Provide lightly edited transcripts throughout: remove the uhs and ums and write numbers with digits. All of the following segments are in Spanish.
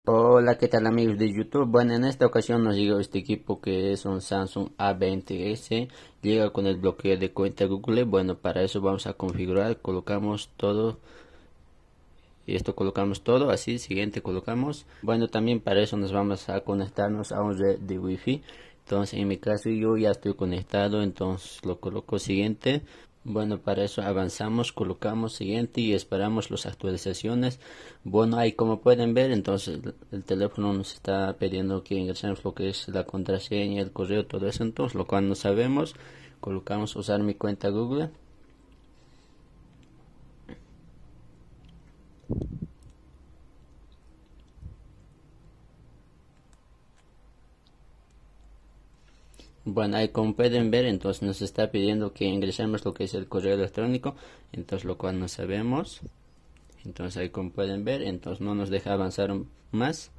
Hola, ¿qué tal amigos de YouTube? Bueno, en esta ocasión nos llegó este equipo que es un Samsung A20S. Llega con el bloqueo de cuenta Google. Bueno, para eso vamos a configurar, colocamos todo y esto colocamos todo, así, siguiente colocamos. Bueno, también para eso nos vamos a conectarnos a un red de Wi-Fi. Entonces, en mi caso yo ya estoy conectado, entonces lo coloco siguiente. Bueno, para eso avanzamos, colocamos siguiente y esperamos las actualizaciones. Bueno, ahí como pueden ver, entonces el teléfono nos está pidiendo que ingresemos lo que es la contraseña, el correo, todo eso. Entonces, lo cual no sabemos, colocamos usar mi cuenta Google. Bueno, ahí como pueden ver, entonces nos está pidiendo que ingresemos lo que es el correo electrónico, entonces lo cual no sabemos. Entonces ahí como pueden ver, entonces no nos deja avanzar más.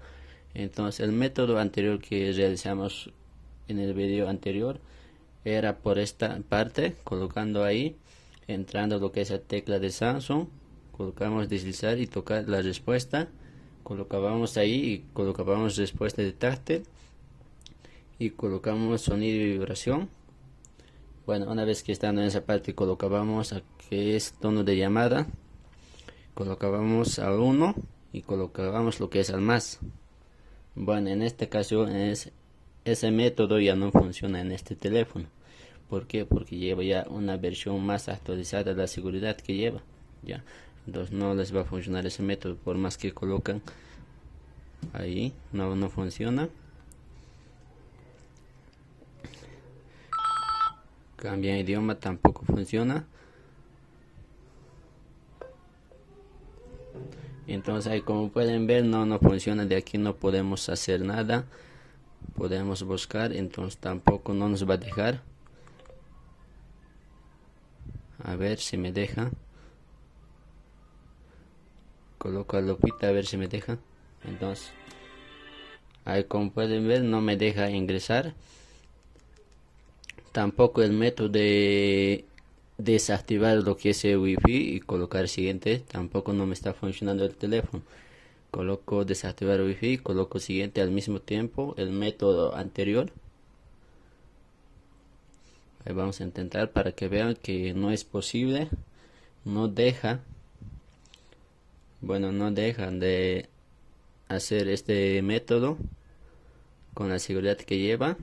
Entonces el método anterior que realizamos en el video anterior era por esta parte, colocando ahí, entrando lo que es la tecla de Samsung, colocamos deslizar y tocar la respuesta, colocábamos ahí y colocábamos respuesta de táctil y colocamos sonido y vibración. Bueno, una vez que estando en esa parte colocábamos a que es tono de llamada, colocábamos al uno y colocábamos lo que es al más. Bueno, en este caso ese método ya no funciona en este teléfono. ¿Por qué? Porque lleva ya una versión más actualizada de la seguridad que lleva. Ya, entonces no les va a funcionar ese método por más que colocan ahí, no funciona. Cambia idioma, tampoco funciona. Entonces ahí como pueden ver no funciona, de aquí no podemos hacer nada. Podemos buscar, entonces tampoco no nos va a dejar. A ver si me deja. Coloco a Lupita a ver si me deja. Entonces ahí como pueden ver no me deja ingresar. Tampoco el método de desactivar lo que es el wifi y colocar siguiente, tampoco no me está funcionando el teléfono. Coloco desactivar wifi, coloco siguiente al mismo tiempo, el método anterior. Ahí vamos a intentar para que vean que no es posible, no deja. Bueno, no dejan de hacer este método con la seguridad que lleva.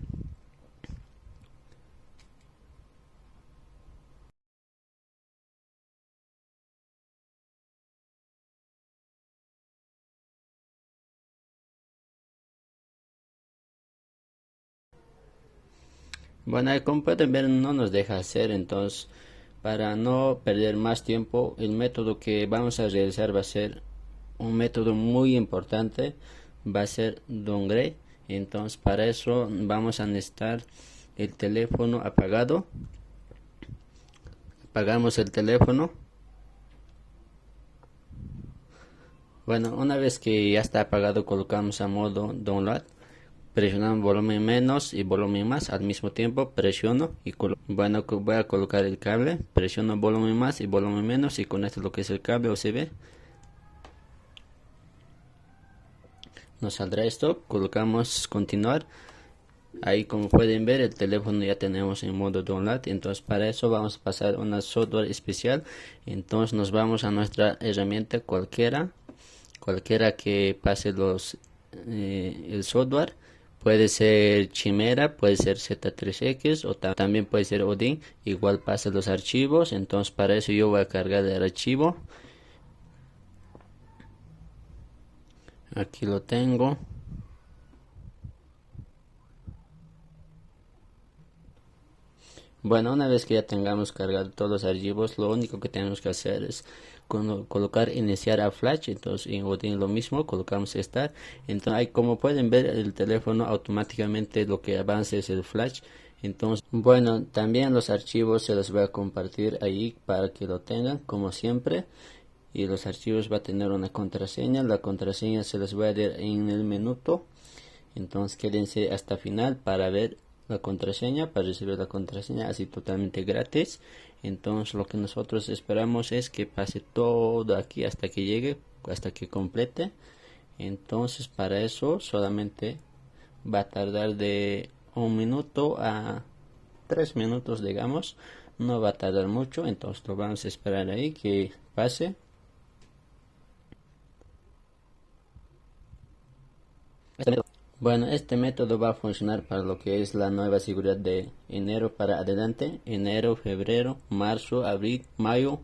Bueno, como pueden ver no nos deja hacer, entonces para no perder más tiempo el método que vamos a realizar va a ser un método muy importante, va a ser downgrade. Entonces para eso vamos a necesitar el teléfono apagado. Apagamos el teléfono. Bueno, una vez que ya está apagado colocamos a modo download. Presionamos volumen menos y volumen más al mismo tiempo, presiono y bueno, voy a colocar el cable, presiono volumen más y volumen menos y con esto lo que es el cable USB. Nos saldrá esto, colocamos continuar. Ahí como pueden ver el teléfono ya tenemos en modo download, entonces para eso vamos a pasar una software especial. Entonces nos vamos a nuestra herramienta cualquiera que pase el software. Puede ser Chimera, puede ser Z3X o también puede ser Odin. Igual pasa los archivos. Entonces para eso yo voy a cargar el archivo. Aquí lo tengo. Bueno, una vez que ya tengamos cargado todos los archivos, lo único que tenemos que hacer es colocar iniciar a flash. Entonces en Odin lo mismo, colocamos start. Entonces ahí como pueden ver el teléfono automáticamente lo que avanza es el flash. Entonces bueno, también los archivos se los voy a compartir ahí para que lo tengan como siempre. Y los archivos va a tener una contraseña, la contraseña se les voy a dar en el minuto. Entonces quédense hasta final para ver la contraseña, para recibir la contraseña así totalmente gratis. Entonces lo que nosotros esperamos es que pase todo aquí hasta que llegue, hasta que complete. Entonces para eso solamente va a tardar de 1 minuto a 3 minutos, digamos. No va a tardar mucho, entonces lo vamos a esperar ahí que pase. Bueno, este método va a funcionar para lo que es la nueva seguridad de enero para adelante. Enero, febrero, marzo, abril, mayo,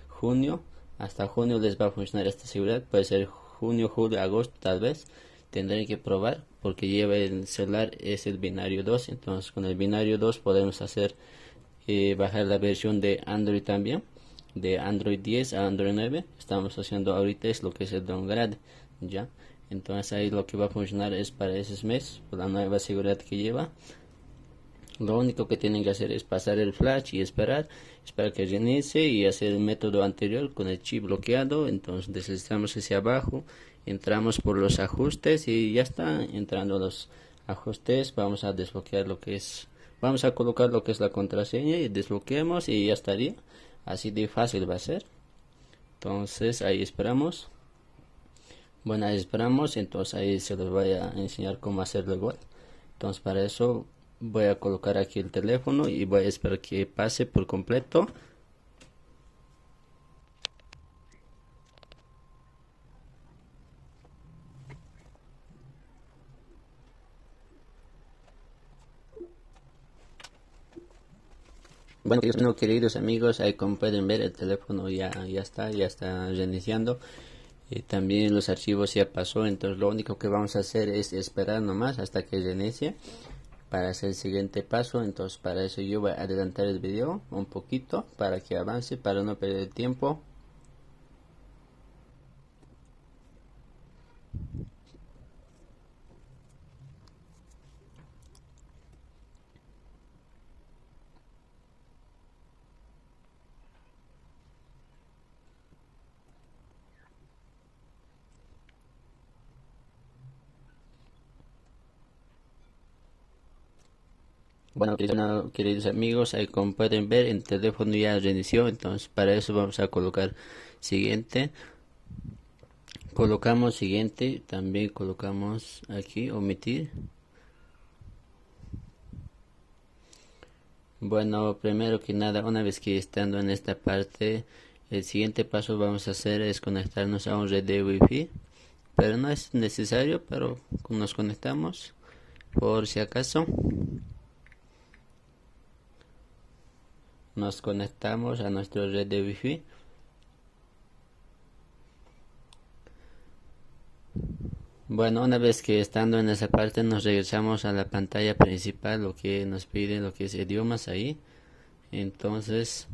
junio. Hasta junio les va a funcionar esta seguridad. Puede ser junio, julio, agosto tal vez. Tendré que probar porque lleva el celular, es el binario 2. Entonces con el binario 2 podemos hacer bajar la versión de Android también. De Android 10 a Android 9. Estamos haciendo ahorita es lo que es el downgrade. Ya. Entonces ahí lo que va a funcionar es para ese mes, por la nueva seguridad que lleva. Lo único que tienen que hacer es pasar el flash y esperar que reinicie y hacer el método anterior con el chip bloqueado. Entonces deslizamos hacia abajo, entramos por los ajustes y ya está. Entrando los ajustes vamos a desbloquear lo que es, vamos a colocar lo que es la contraseña y desbloqueamos y ya estaría. Así de fácil va a ser. Entonces ahí esperamos. Bueno, ahí esperamos, entonces ahí se los voy a enseñar cómo hacerlo igual. Entonces para eso voy a colocar aquí el teléfono y voy a esperar que pase por completo. Bueno, queridos amigos, ahí como pueden ver el teléfono ya está reiniciando. Y también los archivos ya pasó, entonces lo único que vamos a hacer es esperar nomás hasta que reinicie para hacer el siguiente paso. Entonces para eso yo voy a adelantar el video un poquito para que avance, para no perder tiempo. Bueno, queridos amigos, ahí como pueden ver el teléfono ya reinició, entonces para eso vamos a colocar siguiente. Colocamos siguiente, también colocamos aquí omitir. Bueno, primero que nada, una vez que estando en esta parte, el siguiente paso vamos a hacer es conectarnos a un red de wifi, pero no es necesario, pero nos conectamos por si acaso. Nos conectamos a nuestra red de wifi. Bueno, una vez que estando en esa parte nos regresamos a la pantalla principal, lo que nos pide lo que es idiomas ahí. Entonces,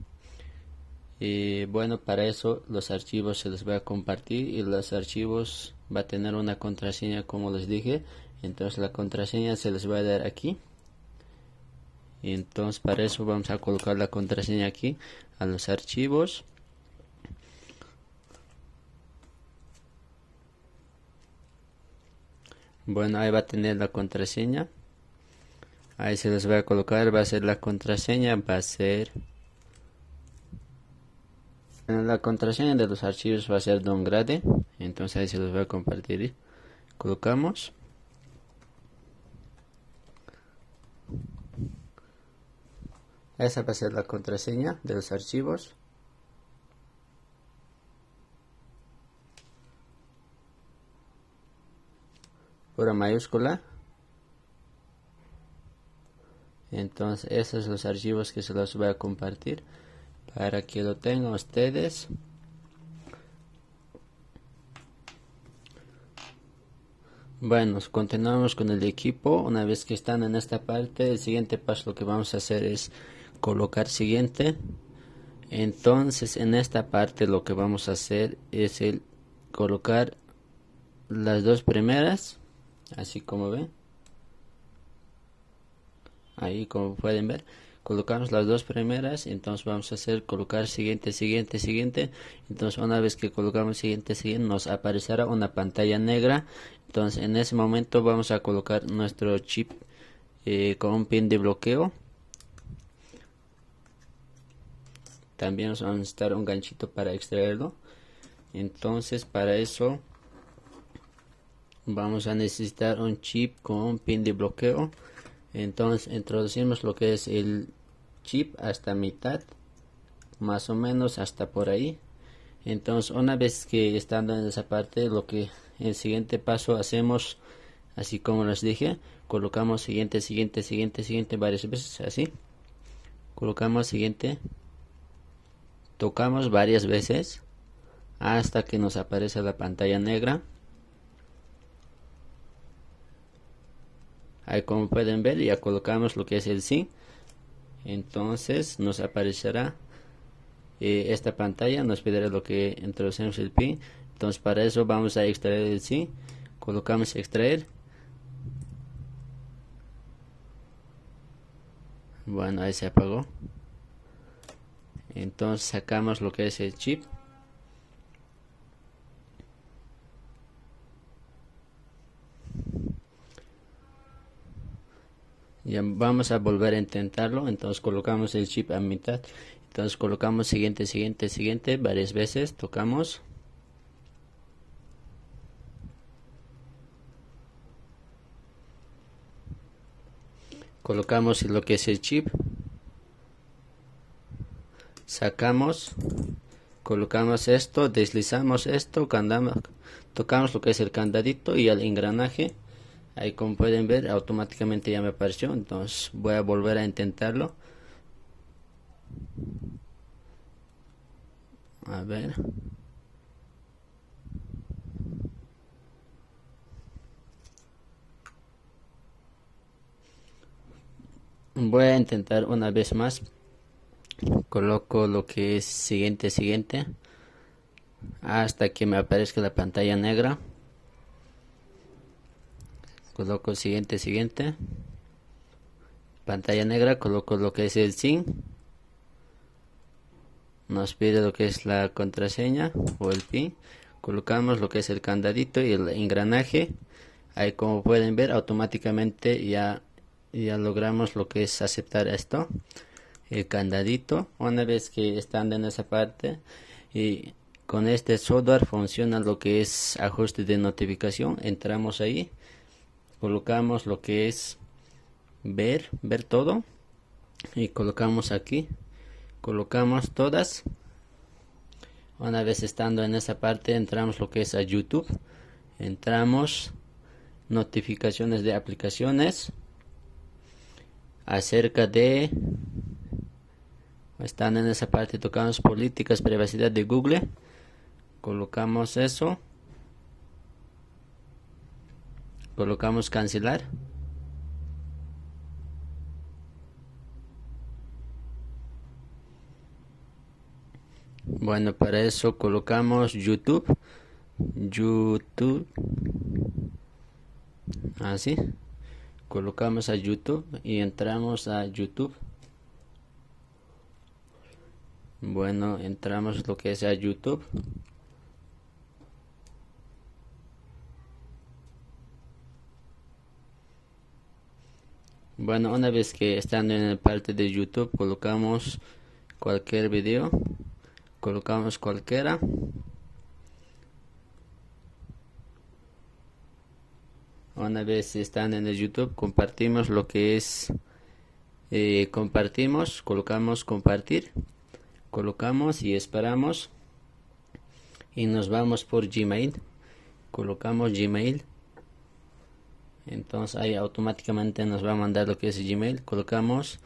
bueno, para eso los archivos se los voy a compartir y los archivos va a tener una contraseña como les dije. Entonces la contraseña se les va a dar aquí. Entonces para eso vamos a colocar la contraseña aquí a los archivos. Bueno, ahí va a tener la contraseña. Ahí se los voy a colocar, va a ser la contraseña, va a ser... La contraseña de los archivos va a ser downgrade. Entonces ahí se los voy a compartir. Colocamos. Esa va a ser la contraseña de los archivos. Pura mayúscula. Entonces esos son los archivos que se los voy a compartir para que lo tengan ustedes. Bueno, continuamos con el equipo. Una vez que están en esta parte, el siguiente paso lo que vamos a hacer es colocar siguiente. Entonces en esta parte lo que vamos a hacer es el colocar las dos primeras, así como ven. Ahí como pueden ver, colocamos las dos primeras. Entonces vamos a hacer colocar siguiente, siguiente, siguiente. Entonces una vez que colocamos siguiente, siguiente, nos aparecerá una pantalla negra. Entonces en ese momento vamos a colocar nuestro chip con un pin de bloqueo. También nos va a necesitar un ganchito para extraerlo. Entonces para eso vamos a necesitar un chip con pin de bloqueo. Entonces introducimos lo que es el chip hasta mitad, más o menos hasta por ahí. Entonces una vez que estando en esa parte, el siguiente paso hacemos así como les dije, colocamos siguiente varias veces, así colocamos siguiente, tocamos varias veces hasta que nos aparece la pantalla negra. Ahí como pueden ver ya colocamos lo que es el SIM. Entonces nos aparecerá esta pantalla, nos pedirá lo que introducimos el pin. Entonces para eso vamos a extraer el SIM, colocamos extraer. Bueno, ahí se apagó. Entonces sacamos lo que es el chip. Ya vamos a volver a intentarlo. Entonces colocamos el chip a mitad. Entonces colocamos siguiente varias veces, tocamos. Colocamos lo que es el chip. Sacamos, colocamos esto, deslizamos esto, tocamos lo que es el candadito y el engranaje. Ahí como pueden ver automáticamente ya me apareció. Entonces voy a volver a intentarlo. A ver. Voy a intentar una vez más. Coloco lo que es siguiente hasta que me aparezca la pantalla negra. Coloco siguiente pantalla negra, coloco lo que es el SIM. Nos pide lo que es la contraseña o el PIN. Colocamos lo que es el candadito y el engranaje. Ahí como pueden ver automáticamente ya logramos lo que es aceptar esto, el candadito. Una vez que están en esa parte y con este software funciona lo que es ajuste de notificación, entramos ahí, colocamos lo que es ver todo y colocamos aquí, colocamos todas. Una vez estando en esa parte entramos lo que es a YouTube, entramos notificaciones de aplicaciones, acerca de, están en esa parte, tocamos políticas privacidad de Google, colocamos eso, colocamos cancelar. Bueno, para eso colocamos YouTube, así, colocamos a YouTube y entramos a YouTube. Bueno, entramos lo que es a YouTube. Bueno, una vez que estando en la parte de YouTube colocamos cualquier video, colocamos cualquiera. Una vez están en el YouTube compartimos lo que es compartimos, colocamos compartir, colocamos y esperamos y nos vamos por Gmail, colocamos Gmail. Entonces ahí automáticamente nos va a mandar lo que es Gmail, colocamos,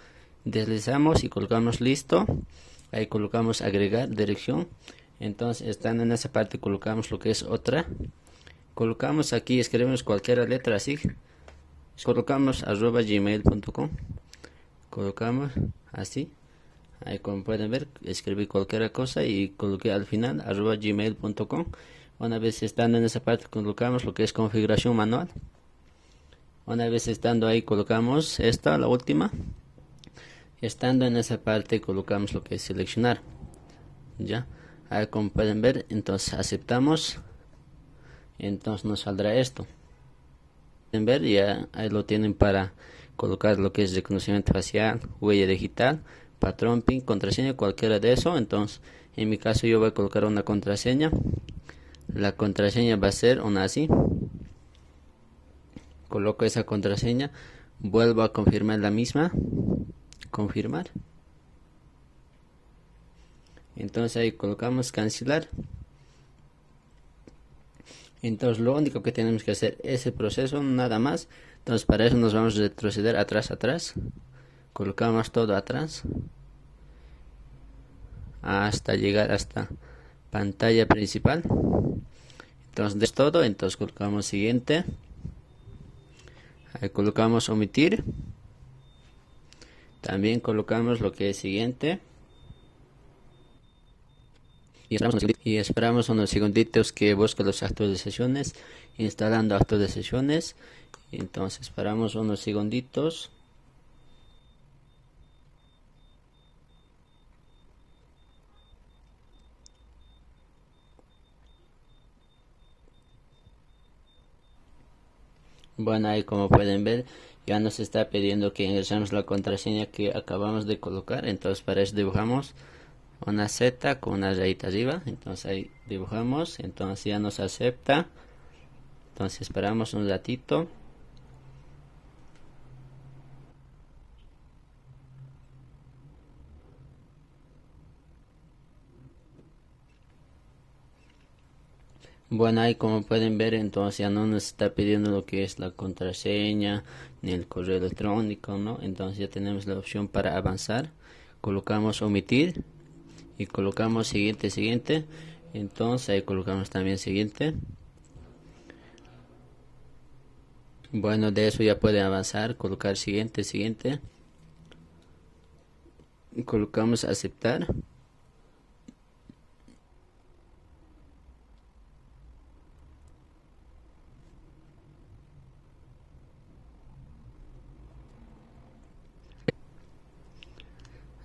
deslizamos y colocamos listo. Ahí colocamos agregar dirección. Entonces estando en esa parte colocamos lo que es otra, colocamos aquí, escribimos cualquier letra así, colocamos @gmail.com, colocamos así. Ahí como pueden ver escribí cualquier cosa y coloqué al final @gmail.com. Una vez estando en esa parte colocamos lo que es configuración manual. Una vez estando ahí colocamos esta, la última. Estando en esa parte colocamos lo que es seleccionar. Ya, ahí como pueden ver, entonces aceptamos. Entonces nos saldrá esto. Pueden ver, ya ahí lo tienen para colocar lo que es reconocimiento facial, huella digital, patrón, PIN, contraseña, cualquiera de eso. Entonces en mi caso yo voy a colocar una contraseña. La contraseña va a ser una así. coloco esa contraseña, vuelvo a confirmar la misma, confirmar. Entonces ahí colocamos cancelar. Entonces lo único que tenemos que hacer es el proceso, nada más. Entonces para eso nos vamos a retroceder atrás. Colocamos todo atrás hasta llegar hasta pantalla principal. Entonces de todo, entonces colocamos siguiente. Ahí colocamos omitir. También colocamos lo que es siguiente. Y esperamos unos segunditos que busque los actualizaciones, instalando actualizaciones. Entonces esperamos unos segunditos. Bueno, ahí como pueden ver ya nos está pidiendo que ingresemos la contraseña que acabamos de colocar. Entonces para eso dibujamos una Z con una rayita arriba. Entonces ahí dibujamos, entonces ya nos acepta. Entonces esperamos un ratito. Bueno, ahí como pueden ver, entonces ya no nos está pidiendo lo que es la contraseña ni el correo electrónico, ¿no? Entonces ya tenemos la opción para avanzar. Colocamos omitir y colocamos siguiente. Entonces ahí colocamos también siguiente. Bueno, de eso ya pueden avanzar, colocar siguiente. Y colocamos aceptar.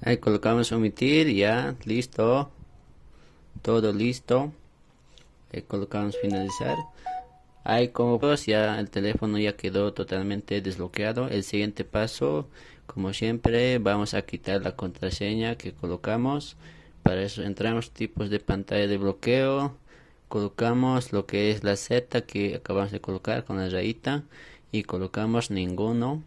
Ahí colocamos omitir, ya, listo, todo listo. Ahí colocamos finalizar. Ahí como pues ya el teléfono ya quedó totalmente desbloqueado. El siguiente paso, como siempre, vamos a quitar la contraseña que colocamos. Para eso entramos tipos de pantalla de bloqueo. Colocamos lo que es la Z que acabamos de colocar con la rayita y colocamos ninguno.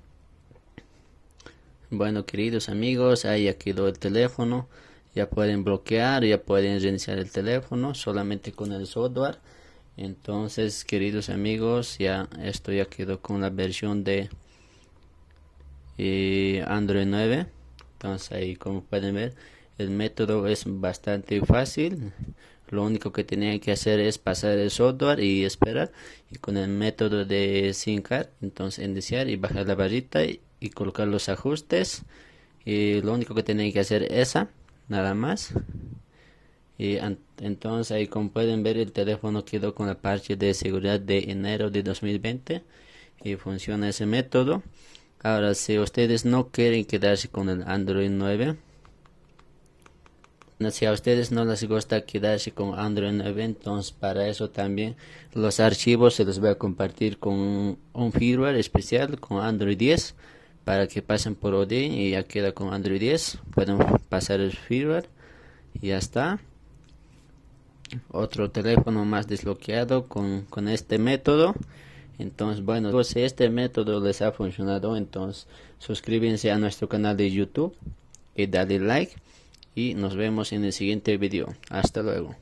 Bueno, queridos amigos, ahí ya quedó el teléfono. Ya pueden bloquear, ya pueden reiniciar el teléfono solamente con el software. Entonces, queridos amigos, ya esto ya quedó con la versión de Android 9. Entonces ahí como pueden ver, el método es bastante fácil. Lo único que tienen que hacer es pasar el software y esperar. Y con el método de SIM card, entonces iniciar y bajar la barrita y colocar los ajustes. Y lo único que tienen que hacer es nada más. Y entonces ahí como pueden ver, el teléfono quedó con la parche de seguridad de enero de 2020 y funciona ese método. Ahora, si ustedes no quieren quedarse con el Android 9, si a ustedes no les gusta quedarse con Android 9, entonces para eso también los archivos se los voy a compartir con un firmware especial con Android 10 para que pasen por Odin y ya queda con Android 10. Pueden pasar el firmware y ya está. Otro teléfono más desbloqueado con este método. Entonces, bueno, si este método les ha funcionado, entonces suscríbanse a nuestro canal de YouTube y dale like. Y nos vemos en el siguiente video. Hasta luego.